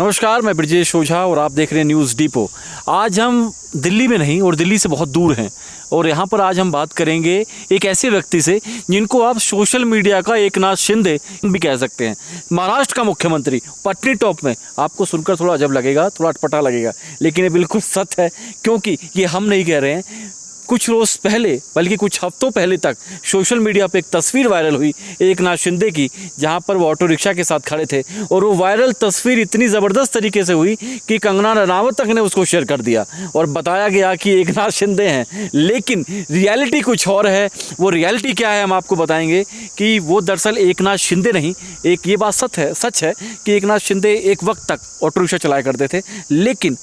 नमस्कार, मैं ब्रजेश ओझा और आप देख रहे हैं न्यूज़ डिपो। आज हम दिल्ली में नहीं और दिल्ली से बहुत दूर हैं और यहाँ पर आज हम बात करेंगे एक ऐसे व्यक्ति से जिनको आप सोशल मीडिया का एकनाथ शिंदे भी कह सकते हैं। महाराष्ट्र का मुख्यमंत्री पटनी टॉप में। आपको सुनकर थोड़ा अजब लगेगा, थोड़ा अटपटा लगेगा, लेकिन ये बिल्कुल सच है, क्योंकि ये हम नहीं कह रहे हैं। कुछ रोज़ पहले, बल्कि कुछ हफ्तों पहले तक सोशल मीडिया पे एक तस्वीर वायरल हुई एकनाथ शिंदे की, जहां पर वो ऑटो रिक्शा के साथ खड़े थे और वो वायरल तस्वीर इतनी ज़बरदस्त तरीके से हुई कि कंगना रनावत तक ने उसको शेयर कर दिया और बताया गया कि एकनाथ शिंदे हैं। लेकिन रियलिटी कुछ और है। वो रियलिटी क्या है हम आपको बताएंगे कि वो दरअसल एकनाथ शिंदे नहीं। एक ये बात सच है कि एकनाथ शिंदे एक वक्त तक ऑटो रिक्शा चलाया करते थे, लेकिन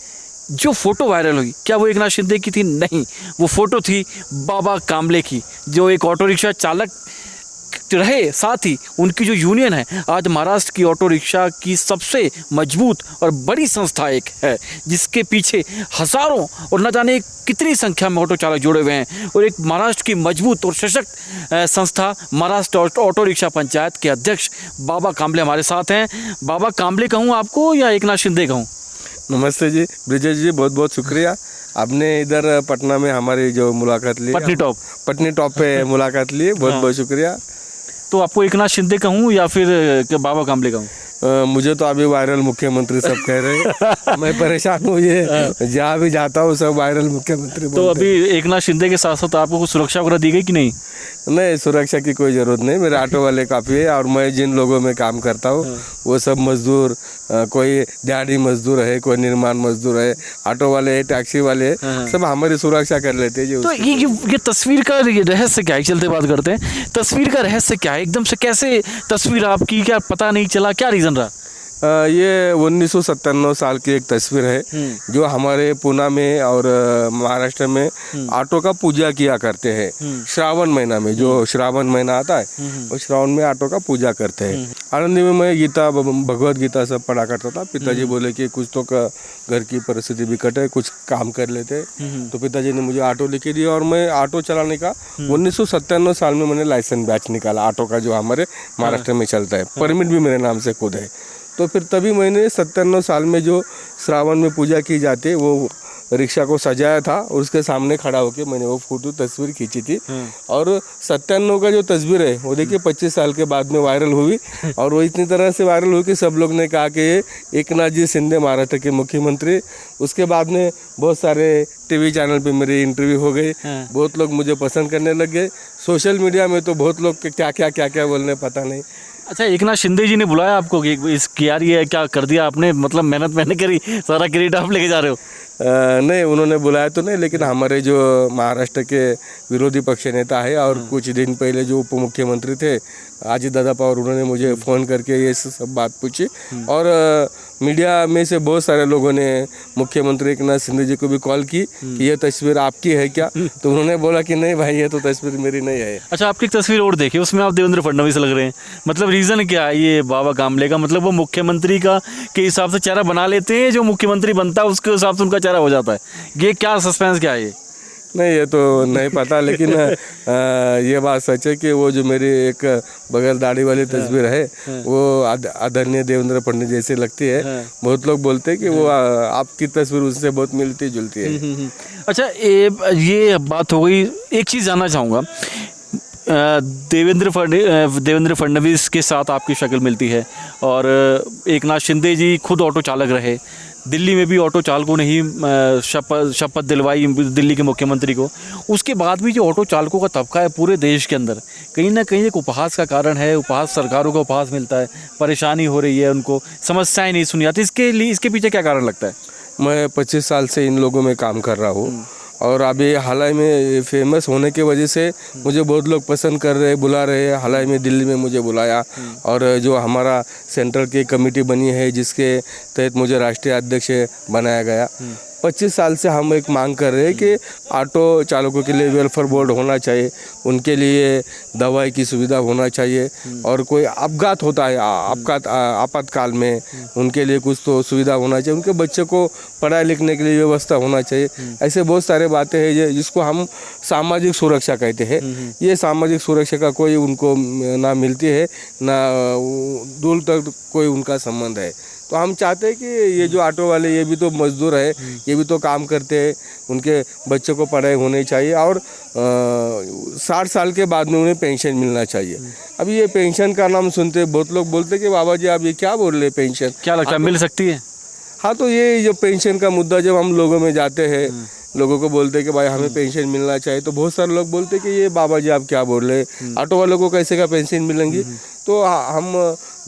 जो फोटो वायरल हुई, क्या वो एकनाथ शिंदे की थी? नहीं, वो फोटो थी बाबा कांबले की, जो एक ऑटो रिक्शा चालक रहे। साथ ही उनकी जो यूनियन है, आज महाराष्ट्र की ऑटो रिक्शा की सबसे मजबूत और बड़ी संस्था एक है, जिसके पीछे हज़ारों और न जाने कितनी संख्या में ऑटो चालक जुड़े हुए हैं। और एक महाराष्ट्र की मजबूत और सशक्त संस्था महाराष्ट्र ऑटो रिक्शा पंचायत के अध्यक्ष बाबा कांबले हमारे साथ हैं। बाबा कांबले कहूँ आपको या एकनाथ शिंदे कहूँ? नमस्ते जी ब्रिजेश जी, बहुत बहुत शुक्रिया। आपने इधर पटना में हमारी जो मुलाकात ली, पटनी टॉप पे मुलाकात ली, बहुत बहुत शुक्रिया। तो आपको एकनाथ शिंदे कहूँ या फिर बाबा कांबले कहूँ? मुझे तो अभी वायरल मुख्यमंत्री सब कह रहे हैं। मैं परेशान हूँ, ये जहाँ भी जाता हूँ सब वायरल मुख्यमंत्री। तो अभी एकनाथ शिंदे के साथ साथ आपको कुछ सुरक्षा वगैरह दी गई कि नहीं? नहीं, सुरक्षा की कोई ज़रूरत नहीं। मेरे ऑटो वाले काफ़ी है और मैं जिन लोगों में काम करता हूँ वो सब मजदूर, कोई दिहाड़ी मजदूर है, कोई निर्माण मजदूर है, ऑटो वाले, टैक्सी वाले, सब हमारी सुरक्षा कर लेते हैं जी। तो ये तस्वीर का रहस्य क्या है? चलते बात करते हैं, तस्वीर का रहस्य क्या है? एकदम से कैसे तस्वीर आपकी, क्या पता नहीं चला, क्या रीज़न रहा? ये 1997 साल की एक तस्वीर है जो हमारे पुणे में और महाराष्ट्र में ऑटो का पूजा किया करते हैं। श्रावण महीना में, जो श्रावण महीना आता है, वो श्रावण में ऑटो का पूजा करते हैं। आनंद में मैं गीता, भगवत गीता सब पढ़ा करता था। पिताजी बोले कि कुछ तो घर की परिस्थिति बिकट है, कुछ काम कर लेते। तो पिताजी ने मुझे ऑटो लेके दिया और मैं ऑटो चलाने का 1997 साल में मैंने लाइसेंस बैच निकाला ऑटो का, जो हमारे महाराष्ट्र में चलता है। परमिट भी मेरे नाम से खुद है। तो फिर तभी मैंने 97 साल में जो श्रावण में पूजा की जाती है, वो रिक्शा को सजाया था और उसके सामने खड़ा होकर मैंने वो फोटो तस्वीर खींची थी। और 97 का जो तस्वीर है वो देखिए 25 साल के बाद में वायरल हुई और वो इतनी तरह से वायरल हुई कि सब लोग ने कहा कि ये एकनाथ जी शिंदे महाराष्ट्र के मुख्यमंत्री। उसके बाद में बहुत सारे टीवी चैनल पे मेरी इंटरव्यू हो गई, बहुत लोग मुझे पसंद करने लग गए। सोशल मीडिया में तो बहुत लोग के क्या बोलने पता नहीं। अच्छा, एकनाथ शिंदे जी ने बुलाया आपको कि इस यार ये क्या कर दिया आपने, मतलब मेहनत मैंने करी, सारा क्रेडिट आप लेके जा रहे हो? नहीं, उन्होंने बुलाया तो नहीं, लेकिन हमारे जो महाराष्ट्र के विरोधी पक्ष नेता है और कुछ दिन पहले जो उप मुख्यमंत्री थे अजित दादा पवार, उन्होंने मुझे फ़ोन करके ये सब बात पूछी। और मीडिया में से बहुत सारे लोगों ने मुख्यमंत्री एकनाथ शिंदे जी को भी कॉल की कि ये तस्वीर आपकी है क्या? तो उन्होंने बोला कि नहीं भाई, ये तो तस्वीर मेरी नहीं है। अच्छा, आपकी तस्वीर और देखिए, उसमें आप देवेंद्र फडणवीस लग रहे हैं। मतलब रीज़न क्या है ये बाबा कांबले का? मतलब वो मुख्यमंत्री का के हिसाब से चेहरा बना लेते हैं, जो मुख्यमंत्री बनता है उसके हिसाब से उनका चेहरा हो जाता है। ये क्या सस्पेंस क्या है ये? नहीं, ये तो नहीं पता, लेकिन ये बात सच है कि वो जो मेरी एक बगैर दाढ़ी वाली तस्वीर है वो आदरणीय देवेंद्र फडणवीस जैसे लगती है। बहुत लोग बोलते हैं कि वो आपकी तस्वीर उससे बहुत मिलती जुलती है। अच्छा, ये बात हो गई। एक चीज़ जानना चाहूँगा, देवेंद्र फडणवीस के साथ आपकी शक्ल मिलती है और एकनाथ शिंदे जी खुद ऑटो चालक रहे। दिल्ली में भी ऑटो चालकों ने ही शपथ दिलवाई दिल्ली के मुख्यमंत्री को। उसके बाद भी जो ऑटो चालकों का तबका है पूरे देश के अंदर, कहीं ना कहीं एक उपहास का कारण है। उपहास, सरकारों को उपहास मिलता है, परेशानी हो रही है, उनको समस्याएं नहीं सुनी जाती। इसके पीछे क्या कारण लगता है? मैं 25 साल से इन लोगों में काम कर रहा हूँ और अभी हाल ही में फेमस होने की वजह से मुझे बहुत लोग पसंद कर रहे, बुला रहे हैं। हाल ही में दिल्ली में मुझे बुलाया और जो हमारा सेंट्रल की कमेटी बनी है जिसके तहत मुझे राष्ट्रीय अध्यक्ष बनाया गया। 25 साल से हम एक मांग कर रहे हैं कि ऑटो चालकों के लिए वेलफेयर बोर्ड होना चाहिए, उनके लिए दवाई की सुविधा होना चाहिए, और कोई अपघात होता है आपातकाल में उनके लिए कुछ तो सुविधा होना चाहिए, उनके बच्चे को पढ़ाई लिखने के लिए व्यवस्था होना चाहिए। ऐसे बहुत सारे बातें हैं जिसको हम सामाजिक सुरक्षा कहते हैं। ये सामाजिक सुरक्षा का कोई उनको ना मिलती है, ना दूर तक कोई उनका संबंध है। तो हम चाहते हैं कि ये जो ऑटो वाले, ये भी तो मजदूर है, ये भी तो काम करते हैं, उनके बच्चों को पढ़ाई होनी चाहिए, और 60 साल के बाद में उन्हें पेंशन मिलना चाहिए। अभी ये पेंशन का नाम सुनते बहुत लोग बोलते हैं कि बाबा जी आप ये क्या बोल रहे, पेंशन क्या लगता है मिल सकती है? हाँ, तो ये जो पेंशन का मुद्दा जब हम लोगों में जाते हैं, लोगों को बोलते हैं कि भाई हमें पेंशन मिलना चाहिए, तो बहुत सारे लोग बोलते हैं कि ये बाबा जी आप क्या बोल रहे, ऑटो वालों को कैसे का पेंशन मिलेंगी। तो हम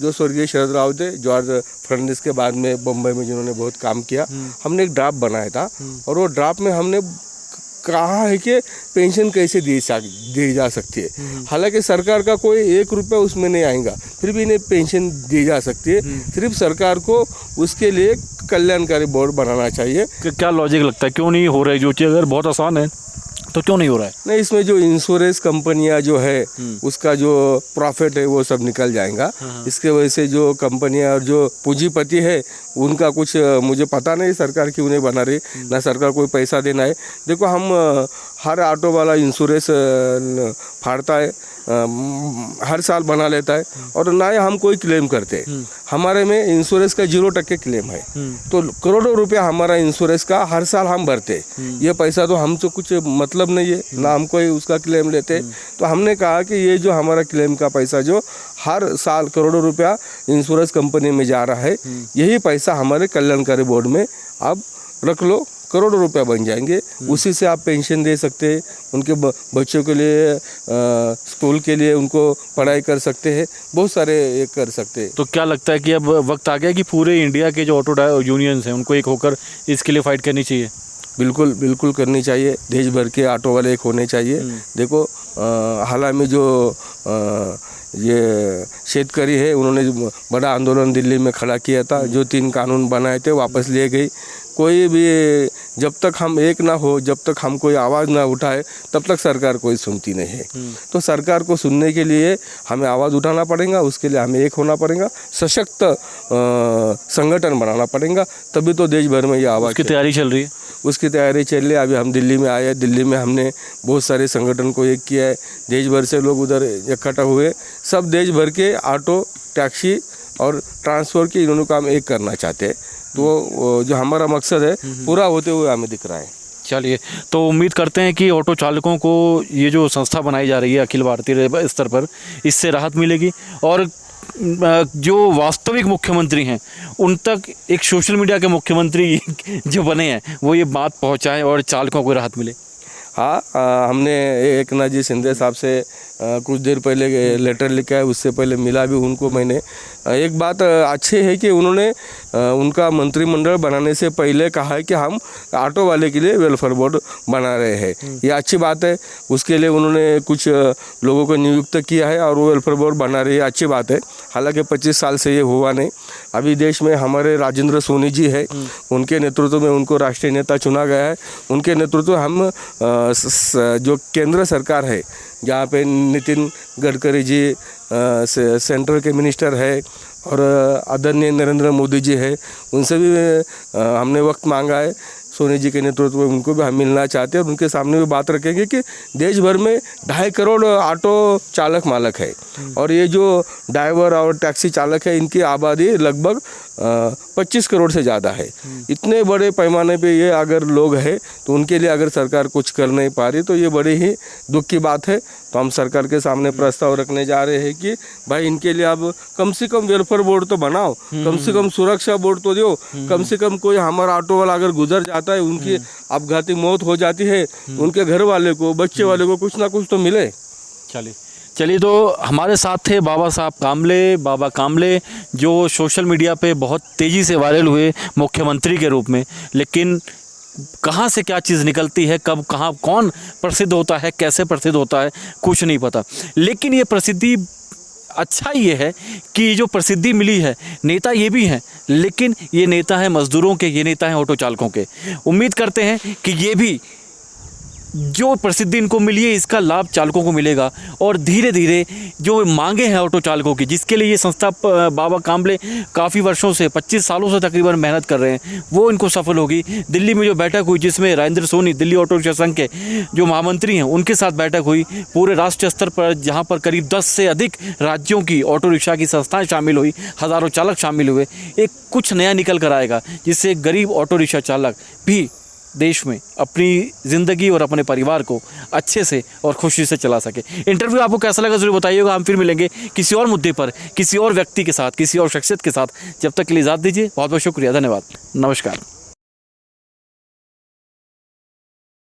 जो स्वर्गीय शरद राव थे, जॉर्ज फर्नांडिस के बाद में बम्बई में जिन्होंने बहुत काम किया, हमने एक ड्राफ्ट बनाया था, और वो ड्राफ्ट में हमने कहा है कि पेंशन कैसे दी जा सकती है। हालांकि सरकार का कोई 1 रुपया उसमें नहीं आएगा, फिर भी इन्हें पेंशन दी जा सकती है। सिर्फ सरकार को उसके लिए कल्याणकारी बोर्ड बनाना चाहिए। क्या लॉजिक लगता है क्यों नहीं हो रहा है? जो चीज़ अगर बहुत आसान है तो क्यों नहीं हो रहा है? नहीं, इसमें जो इंश्योरेंस कंपनियां जो है उसका जो प्रॉफिट है वो सब निकल जाएगा। इसके वजह से जो कंपनियां और जो पूंजीपति है उनका कुछ मुझे पता नहीं सरकार क्यों नहीं बना रही, ना सरकार कोई पैसा देना है। देखो, हम हर ऑटो वाला इंश्योरेंस फाड़ता है, हर साल बना लेता है, और ना ही हम कोई क्लेम करते। हमारे में इंश्योरेंस का 0% क्लेम है, तो करोड़ों रुपया हमारा इंश्योरेंस का हर साल हम भरते। ये पैसा तो हमसे कुछ मतलब नहीं है, ना हम कोई उसका क्लेम लेते। तो हमने कहा कि ये जो हमारा क्लेम का पैसा जो हर साल करोड़ों रुपया इंश्योरेंस कंपनी में जा रहा है, यही पैसा हमारे कल्याणकारी बोर्ड में आप रख लो, करोड़ों रुपया बन जाएंगे। उसी से आप पेंशन दे सकते हैं, उनके बच्चों के लिए स्कूल के लिए उनको पढ़ाई कर सकते हैं, बहुत सारे ये कर सकते हैं। तो क्या लगता है कि अब वक्त आ गया कि पूरे इंडिया के जो ऑटो यूनियंस हैं उनको एक होकर इसके लिए फाइट करनी चाहिए? बिल्कुल बिल्कुल करनी चाहिए। देश भर के ऑटो वाले एक होने चाहिए। देखो, हाल ही में जो ये शेतकरी है, उन्होंने बड़ा आंदोलन दिल्ली में खड़ा किया था, जो 3 कानून बनाए थे वापस लिए गए। कोई भी जब तक हम एक ना हो, जब तक हम कोई आवाज़ ना उठाए, तब तक सरकार कोई सुनती नहीं है। तो सरकार को सुनने के लिए हमें आवाज़ उठाना पड़ेगा, उसके लिए हमें एक होना पड़ेगा, सशक्त संगठन बनाना पड़ेगा, तभी तो देश भर में ये आवाज़ की तैयारी चल रही है। उसकी तैयारी चल रही है। अभी हम दिल्ली में आए हैं, दिल्ली में हमने बहुत सारे संगठन को एक किया है, देश भर से लोग उधर इकट्ठा हुए, सब देश भर के ऑटो, टैक्सी और ट्रांसपोर्ट के इन्होंने काम एक करना चाहते हैं। तो जो हमारा मकसद है पूरा होते हुए हमें दिख रहा है। चलिए, तो उम्मीद करते हैं कि ऑटो चालकों को ये जो संस्था बनाई जा रही है अखिल भारतीय स्तर पर, इससे राहत मिलेगी, और जो वास्तविक मुख्यमंत्री हैं उन तक एक सोशल मीडिया के मुख्यमंत्री जो बने हैं वो ये बात पहुंचाएं और चालकों को राहत मिले। हाँ, हमने एकनाथ जी शिंदे साहब से कुछ देर पहले लेटर लिखा है, उससे पहले मिला भी उनको मैंने। एक बात अच्छी है कि उन्होंने उनका मंत्रिमंडल बनाने से पहले कहा है कि हम ऑटो वाले के लिए वेलफेयर बोर्ड बना रहे हैं। ये अच्छी बात है। उसके लिए उन्होंने कुछ लोगों को नियुक्त किया है और वो वेलफेयर बोर्ड बना रही है, अच्छी बात है। हालांकि 25 साल से ये हुआ नहीं। अभी देश में हमारे राजेंद्र सोनी जी है, उनके नेतृत्व में उनको राष्ट्रीय नेता चुना गया है। उनके नेतृत्व हम जो केंद्र सरकार है, जहाँ पे नितिन गडकरी जी सेंट्रल के मिनिस्टर है और आदरणीय नरेंद्र मोदी जी है, उनसे भी हमने वक्त मांगा है। सोनी जी के नेतृत्व में उनको भी हम मिलना चाहते हैं और उनके सामने भी बात रखेंगे कि देश भर में 2.5 करोड़ ऑटो चालक मालक है, और ये जो ड्राइवर और टैक्सी चालक है इनकी आबादी लगभग 25 करोड़ से ज़्यादा है। इतने बड़े पैमाने पे ये अगर लोग हैं तो उनके लिए अगर सरकार कुछ कर नहीं पा रही तो ये बड़ी ही दुख की बात है। तो हम सरकार के सामने प्रस्ताव रखने जा रहे हैं कि भाई इनके लिए आप कम से कम वेलफेयर बोर्ड तो बनाओ, कम से कम सुरक्षा बोर्ड तो दो, कम से कम कोई हमारा ऑटो वाला अगर गुजर जाता है, उनकी अपघाती मौत हो जाती है, उनके घर वाले को, बच्चे वाले को कुछ ना कुछ तो मिले। चलिए, तो हमारे साथ थे बाबा कामले, जो सोशल मीडिया पे बहुत तेज़ी से वायरल हुए मुख्यमंत्री के रूप में, लेकिन कहाँ से क्या चीज़ निकलती है, कब कहाँ कौन प्रसिद्ध होता है, कैसे प्रसिद्ध होता है, कुछ नहीं पता। लेकिन ये प्रसिद्धि अच्छा ये है कि जो प्रसिद्धि मिली है, नेता ये भी हैं, लेकिन ये नेता है मजदूरों के, ये नेता हैं ऑटो चालकों के। उम्मीद करते हैं कि ये भी जो प्रसिद्धि इनको मिली है इसका लाभ चालकों को मिलेगा और धीरे धीरे जो मांगे हैं ऑटो चालकों की, जिसके लिए ये संस्था बाबा काम्बले काफ़ी वर्षों से 25 सालों से तकरीबन मेहनत कर रहे हैं, वो इनको सफल होगी। दिल्ली में जो बैठक हुई जिसमें राजेंद्र सोनी दिल्ली ऑटो रिक्शा संघ के जो महामंत्री हैं उनके साथ बैठक हुई, पूरे राष्ट्रीय स्तर पर जहाँ पर करीब 10 से अधिक राज्यों की ऑटो रिक्शा की संस्थाएँ शामिल हुई, हज़ारों चालक शामिल हुए, एक कुछ नया निकल कर आएगा जिससे गरीब ऑटो रिक्शा चालक भी देश में अपनी ज़िंदगी और अपने परिवार को अच्छे से और खुशी से चला सके। इंटरव्यू आपको कैसा लगा ज़रूर बताइएगा। हम फिर मिलेंगे किसी और मुद्दे पर, किसी और व्यक्ति के साथ, किसी और शख्सियत के साथ। जब तक के लिए इजाज़त दीजिए। बहुत बहुत शुक्रिया, धन्यवाद, नमस्कार।